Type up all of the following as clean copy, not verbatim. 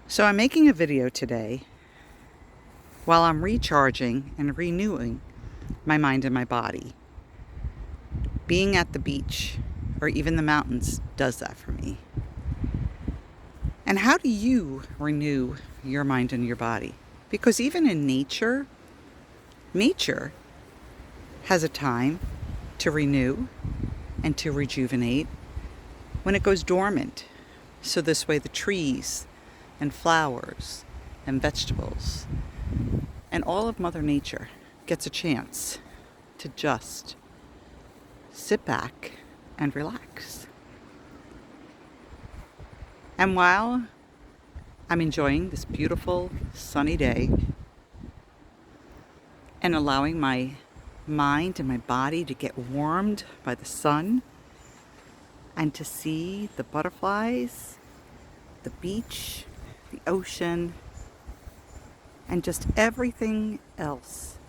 So I'm making a video today while I'm recharging and renewing my mind and my body. Being at the beach or even the mountains does that for me. And how do you renew your mind and your body? Because even in nature has a time to renew and to rejuvenate when it goes dormant. So this way the trees and flowers and vegetables and all of Mother Nature gets a chance to just sit back and relax. And while I'm enjoying this beautiful sunny day and allowing my mind and my body to get warmed by the sun and to see the butterflies, the beach, the ocean, and just everything else,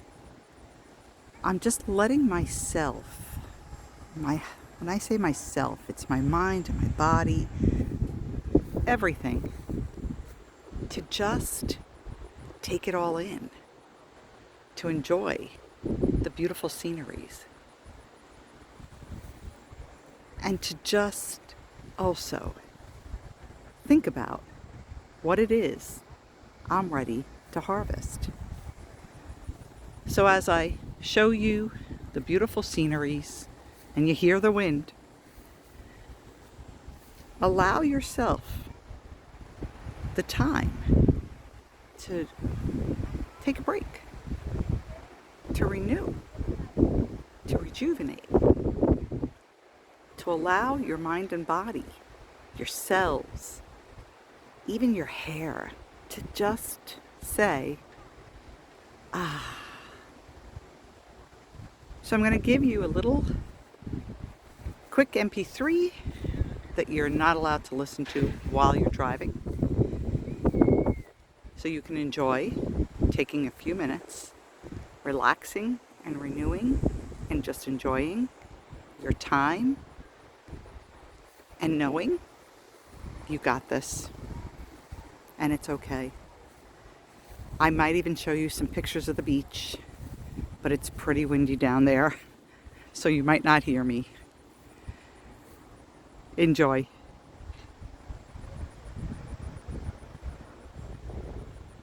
I'm just letting myself, when I say myself, it's my mind and my body, everything, to just take it all in, to enjoy the beautiful sceneries, and to just also think about what it is I'm ready to harvest. So as I show you the beautiful sceneries and you hear the wind, allow yourself the time to take a break, to renew, to rejuvenate, to allow your mind and body, your cells, even your hair, to just say, ah. So I'm going to give you a little quick MP3 that you're not allowed to listen to while you're driving, so you can enjoy taking a few minutes, relaxing and renewing and just enjoying your time and knowing you got this and it's okay. I might even show you some pictures of the beach, but it's pretty windy down there, so you might not hear me. Enjoy.